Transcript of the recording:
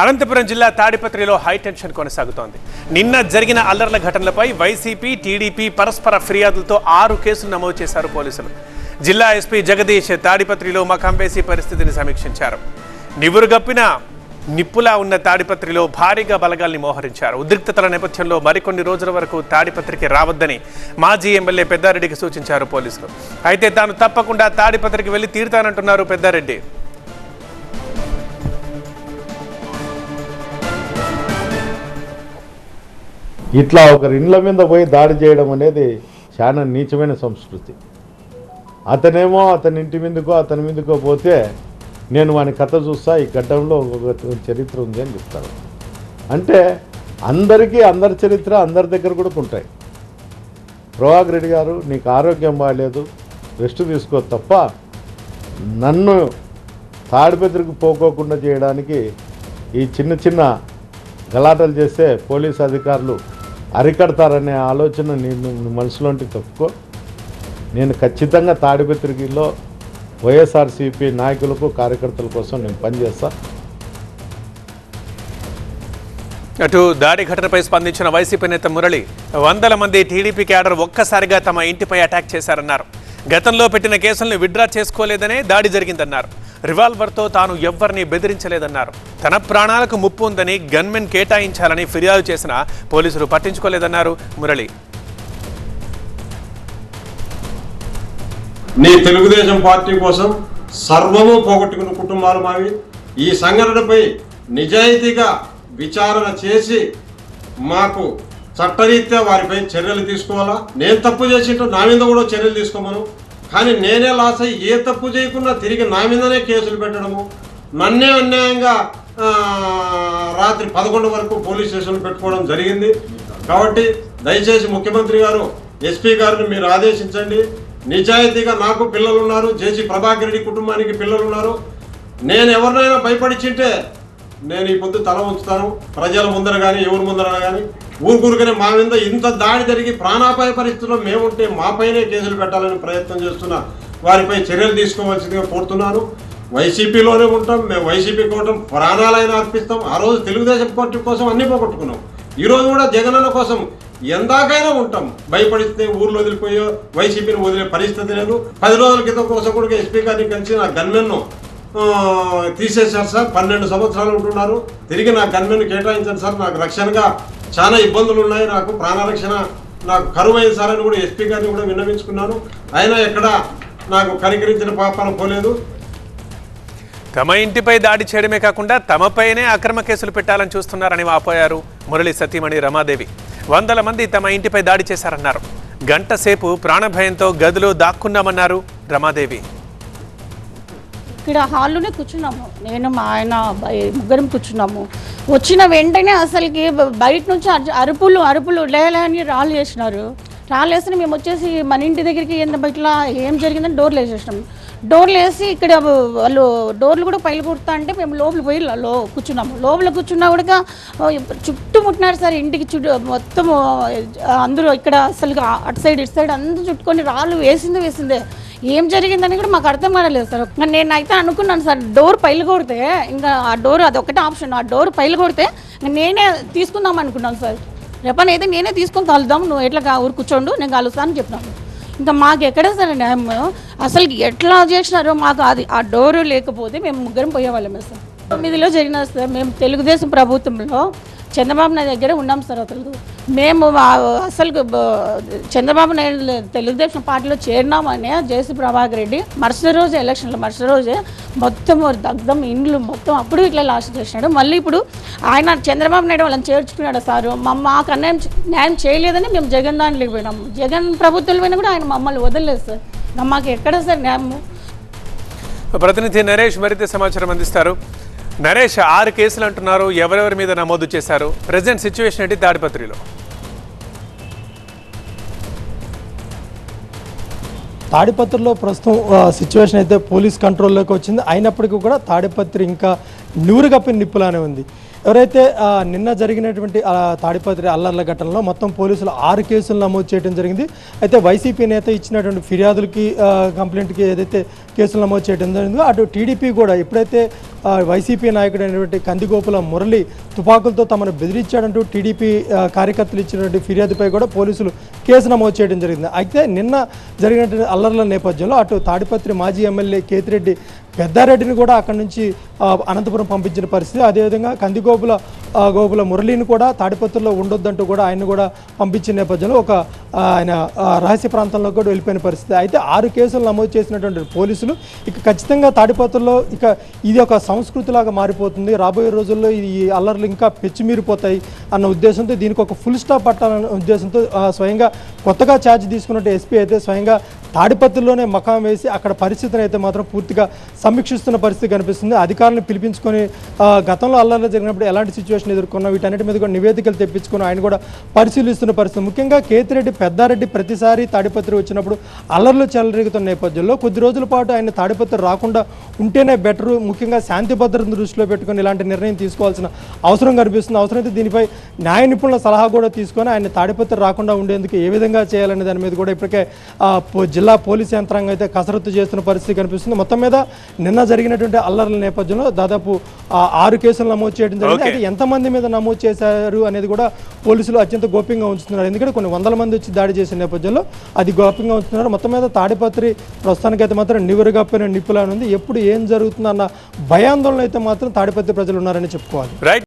అనంతపురం జిల్లా తాడిపత్రిలో హైటెన్షన్ కొనసాగుతోంది. నిన్న జరిగిన అల్లర్ల ఘటనలపై వైసీపీ, టీడీపీ పరస్పర ఫిర్యాదులతో 6 కేసులు నమోదు చేశారు పోలీసులు. జిల్లా ఎస్పీ జగదీష్ తాడిపత్రిలో మకాం వేసి పరిస్థితిని సమీక్షించారు. నివురుగప్పిన నిప్పులా ఉన్న తాడిపత్రిలో భారీగా బలగాల్ని మోహరించారు. ఉద్రిక్తతల నేపథ్యంలో మరికొన్ని రోజుల వరకు తాడిపత్రికి రావద్దని మాజీ ఎమ్మెల్యే పెద్దారెడ్డికి సూచించారు పోలీసులు. అయితే తాను తప్పకుండా తాడిపత్రికి వెళ్లి తీరుతానంటున్నారు పెద్దారెడ్డి. ఇట్లా ఒకరి ఇండ్ల మీద పోయి దాడి చేయడం అనేది చాలా నీచమైన సంస్కృతి. అతనేమో అతని ఇంటి మీదకో అతని మీదకో పోతే నేను వాని కథ చూస్తా, ఈ గడ్డంలో ఒక చరిత్ర ఉంది అని చెప్తాను. అంటే అందరికీ అందరి చరిత్ర అందరి దగ్గర కూడా ఉంటాయి. ప్రభాకర్ రెడ్డి గారు, నీకు ఆరోగ్యం బాగాలేదు, రెస్ట్ తీసుకో తప్ప నన్ను తాడిపత్రికి పోకోకుండా చేయడానికి ఈ చిన్న చిన్న గలాటలు చేస్తే పోలీసు అధికారులు అరికడతారనే ఆలోచన నేను మనసులోంటి తప్పుకో. నేను ఖచ్చితంగా తాడిపత్రిలో వైఎస్ఆర్సీపీ నాయకులకు కార్యకర్తల కోసం నేను పనిచేస్తా. అటు దాడి ఘటనపై స్పందించిన వైసీపీ నేత మురళి, 100 మంది టీడీపీ క్యాడర్ ఒక్కసారిగా తమ ఇంటిపై అటాక్ చేశారన్నారు. గతంలో పెట్టిన కేసులను విత్డ్రా చేసుకోలేదనే దాడి జరిగిందన్నారు. రివాల్వర్తో తాను ఎవ్వరిని బెదిరించలేదన్నారు. తన ప్రాణాలకు ముప్పు ఉందని గన్మెన్ కేటాయించాలని ఫిర్యాదు చేసినా పోలీసులు పట్టించుకోలేదన్నారు మురళి. నీ తెలుగుదేశం పార్టీ కోసం సర్వము పోగొట్టుకున్న కుటుంబాలు మావి. ఈ సంఘటనపై నిజాయితీగా విచారణ చేసి మాకు చట్టరీత్యా వారిపై చర్యలు తీసుకోవాలా. నేను తప్పు చేసింటూ నా మీద కూడా చర్యలు తీసుకోమను. కానీ నేనే లాస్ అయ్యి ఏ తప్పు చేయకుండా తిరిగి నా మీదనే కేసులు పెట్టడము, నన్నే అన్యాయంగా రాత్రి 11 వరకు పోలీస్ స్టేషన్లు పెట్టుకోవడం జరిగింది. కాబట్టి దయచేసి ముఖ్యమంత్రి గారు, ఎస్పీ గారిని మీరు ఆదేశించండి. నిజాయితీగా నాకు పిల్లలు ఉన్నారు, జేసీ ప్రభాకర్ రెడ్డి కుటుంబానికి పిల్లలు ఉన్నారు. నేను ఎవరినైనా భయపడిచింటే నేను ఈ పొద్దు తల ఉంచుతాను, ప్రజల ముందర కానీ ఎవరి ముందర కానీ. ఊరుకూరుకనే మా మీద ఇంత దాడి జరిగి ప్రాణాపాయ పరిస్థితుల్లో మేముంటే మాపైనే కేసులు పెట్టాలని ప్రయత్నం చేస్తున్నా వారిపై చర్యలు తీసుకోవాల్సిందిగా కోరుతున్నాను. వైసీపీలోనే ఉంటాం, మేము వైసీపీ కోటం ప్రాణాలైనా అర్పిస్తాం. ఆ రోజు తెలుగుదేశం పార్టీ కోసం అన్ని పోగొట్టుకున్నాం. ఈరోజు కూడా జగనన్న కోసం ఎందాకైనా ఉంటాం. భయపడిస్తే ఊర్లో వదిలిపోయో వైసీపీని వదిలే పరిస్థితి లేదు. 10 రోజుల క్రితం కోసం కూడా ఎస్పీ గారిని కలిసి నా గన్మెన్ను తీసేశారు సార్. 12 సంవత్సరాలు ఉంటున్నారు. తిరిగి నా గన్మెన్ కేటాయించాను సార్. నాకు రక్షణగా చాలా ఇబ్బందులు ఉన్నాయి, నాకు ప్రాణరక్షణ నాకు కరువైంది సార్ అని కూడా ఎస్పీ గారిని కూడా విన్నవించుకున్నాను. అయినా ఎక్కడ నాకు కనికరించిన పాపాన పోలేదు. తమ ఇంటిపై దాడి చేయడమే కాకుండా తమపైనే అక్రమ కేసులు పెట్టాలని చూస్తున్నారని వాపోయారు మురళి సతీమణి రమాదేవి. 100 మంది తమ ఇంటిపై దాడి చేశారన్నారు. గంట సేపు ప్రాణభయంతో గదిలో దాక్కున్నామన్నారు రమాదేవి. ఇక్కడ హాల్లోనే కూర్చున్నాము, నేను మా ఆయన ముగ్గురం కూర్చున్నాము. వచ్చిన వెంటనే అసలుకి బయట నుంచి అరుపులు లేని రాళ్ళు వేసినారు. రాళ్ళు వేసి మేము వచ్చేసి మన ఇంటి దగ్గరికి ఇట్లా ఏం జరిగిందని డోర్లు వేసేసినాం. డోర్లు వేసి ఇక్కడ వాళ్ళు డోర్లు కూడా పైలు కొడతా అంటే మేము లోపల పోయి కూర్చున్నాము. లోపల కూర్చున్నా కూడా చుట్టుముట్టినారు సార్. ఇంటికి మొత్తం అందరూ ఇక్కడ అసలు అటు సైడ్ ఇటు సైడ్ అందరూ చుట్టుకొని రాళ్ళు వేసిందే. ఏం జరిగిందని కూడా మాకు అర్థం కాలేదు సార్. నేనైతే అనుకున్నాను సార్, డోర్ పైలు కొడితే ఇంకా ఆ డోర్ అది ఒకటే ఆప్షన్, ఆ డోర్ పైలు కొడితే నేనే తీసుకుందాం అనుకున్నాను సార్. రేపనైతే నేనే తీసుకొని కలుద్దాం, నువ్వు ఎట్లా ఊరు కూర్చోండు, నేను కలుస్తాను చెప్పినాను. ఇంకా మాకు ఎక్కడ సార్ న్యాయం? అసలు ఎట్లా చేసినారో మాకు అది ఆ డోరు లేకపోతే మేము ముగ్గురం పోయేవాళ్ళమే సార్. 9లో జరిగిన సార్. మేము తెలుగుదేశం ప్రభుత్వంలో చంద్రబాబు నాయుడు దగ్గర ఉన్నాం సార్. అసలు మేము అసలు చంద్రబాబు నాయుడు తెలుగుదేశం పార్టీలో చేరినామని జేసీ ప్రభాకర్ రెడ్డి మరుసటి రోజు ఎలక్షన్లో మరుసటి రోజే మొత్తం దగ్ధం ఇండ్లు మొత్తం అప్పుడు ఇట్లా లాస్ట్ చేసినాడు. మళ్ళీ ఇప్పుడు ఆయన చంద్రబాబు నాయుడు వాళ్ళని చేర్చుకున్నాడు సార్. మాకు న్యాయం చేయలేదని మేము జగన్ దాంట్లోకి పోయినాము. జగన్ ప్రభుత్వంలో పోయినా కూడా ఆయన మమ్మల్ని వదలలేదు సార్. మాకు ఎక్కడ సార్ న్యాయము? ప్రతినిధి నరేష్ మరింత సమాచారం అందిస్తారు. నరేష్, 6 కేసులు అంటున్నారు, ఎవరెవరి మీద నమోదు చేశారు? ప్రెజెంట్ సిచ్యువేషన్ ఏంటి తాడిపత్రిలో? తాడిపత్రిలో ప్రస్తుతం సిచ్యువేషన్ అయితే పోలీస్ కంట్రోల్లోకి వచ్చింది. అయినప్పటికీ కూడా తాడిపత్రి ఇంకా నివురుగప్పిన నిప్పులానే ఉంది. ఎవరైతే నిన్న జరిగినటువంటి తాడిపత్రి అల్లర్ల ఘటనలో మొత్తం పోలీసులు 6 కేసులు నమోదు చేయడం జరిగింది. అయితే వైసీపీ నేత ఇచ్చినటువంటి ఫిర్యాదులకి కంప్లైంట్కి ఏదైతే కేసులు నమోదు చేయడం జరిగిందో అటు టీడీపీ కూడా ఎప్పుడైతే వైసీపీ నాయకుడైనటువంటి కందిగోపుల మురళి తుపాకులతో తమను బెదిరించాడంటూ టీడీపీ కార్యకర్తలు ఇచ్చినటువంటి ఫిర్యాదుపై కూడా పోలీసులు కేసు నమోదు చేయడం జరిగింది. అయితే నిన్న జరిగినటువంటి అల్లర్ల నేపథ్యంలో అటు తాడిపత్రి మాజీ ఎమ్మెల్యే కేతిరెడ్డి పెద్దారెడ్డిని కూడా అక్కడి నుంచి అనంతపురం పంపించిన పరిస్థితి. అదేవిధంగా గోపుల మురళిని కూడా తాడిపత్రిలో ఉండొద్దంటూ కూడా ఆయన కూడా పంపించిన నేపథ్యంలో ఆయన రహస్య ప్రాంతంలో కూడా వెళ్ళిపోయిన పరిస్థితి. అయితే 6 కేసులు నమోదు చేసినటువంటి పోలీసులు ఇక ఖచ్చితంగా తాడిపత్రిలో ఇక ఇది ఒక సంస్కృతిలాగా మారిపోతుంది, రాబోయే రోజుల్లో ఈ అల్లర్లు ఇంకా పెచ్చిమీరిపోతాయి అన్న ఉద్దేశంతో దీనికి ఒక ఫుల్ స్టాప్ పట్టాలన్న ఉద్దేశంతో స్వయంగా కొత్తగా ఛార్జ్ తీసుకున్నట్టు ఎస్పీ అయితే స్వయంగా తాడిపత్రిలోనే మకాం వేసి అక్కడ పరిస్థితిని అయితే మాత్రం పూర్తిగా సమీక్షిస్తున్న పరిస్థితి కనిపిస్తుంది. అధికారులను పిలిపించుకొని గతంలో అల్లర్లు జరిగినప్పుడు ఎలాంటి సిచ్యువేషన్ ఎదుర్కొన్నా వీటన్నిటి మీద కూడా నివేదికలు తెప్పించుకొని ఆయన కూడా పరిశీలిస్తున్న పరిస్థితి. ముఖ్యంగా కేతిరెడ్డి పెద్దారెడ్డి ప్రతిసారి తాడిపత్రి వచ్చినప్పుడు అల్లర్లు చెలరేగుతున్న నేపథ్యంలో కొద్ది రోజుల పాటు ఆయన తాడిపత్రి రాకుండా ఉంటేనే బెటరు, ముఖ్యంగా శాంతి భద్రతను దృష్టిలో పెట్టుకొని ఇలాంటి నిర్ణయం తీసుకోవాల్సిన అవసరం కనిపిస్తుంది. అవసరమైతే దీనిపై న్యాయ నిపుణుల సలహా కూడా తీసుకొని ఆయన తాడిపత్రి రాకుండా ఉండేందుకు ఏ విధంగా చేయాలనే దాని మీద కూడా ఇప్పటికే జిల్లా పోలీస్ యంత్రాంగం అయితే కసరత్తు చేస్తున్న పరిస్థితి కనిపిస్తుంది. మొత్తం మీద నిన్న జరిగినటువంటి అల్లర్ల నేపథ్యంలో దాదాపు 6 కేసులు నమోదు చేయడం జరిగింది. అయితే ఎంతమంది మీద నమోదు చేశారు అనేది కూడా పోలీసులు అత్యంత గోప్యంగా ఉంచుతున్నారు. ఎందుకంటే కొన్ని వందల మంది వచ్చి దాడి చేసిన నేపథ్యంలో అది గోప్యంగా ఉంచుతున్నారు. మొత్తం మీద తాడిపత్రి ప్రస్తుతానికైతే మాత్రం నివురుగప్పిన నిప్పులా ఉంది. ఎప్పుడు ఏం జరుగుతుందన్న భయాందోళన అయితే మాత్రం తాడిపత్రి ప్రజలు ఉన్నారని చెప్పుకోవాలి.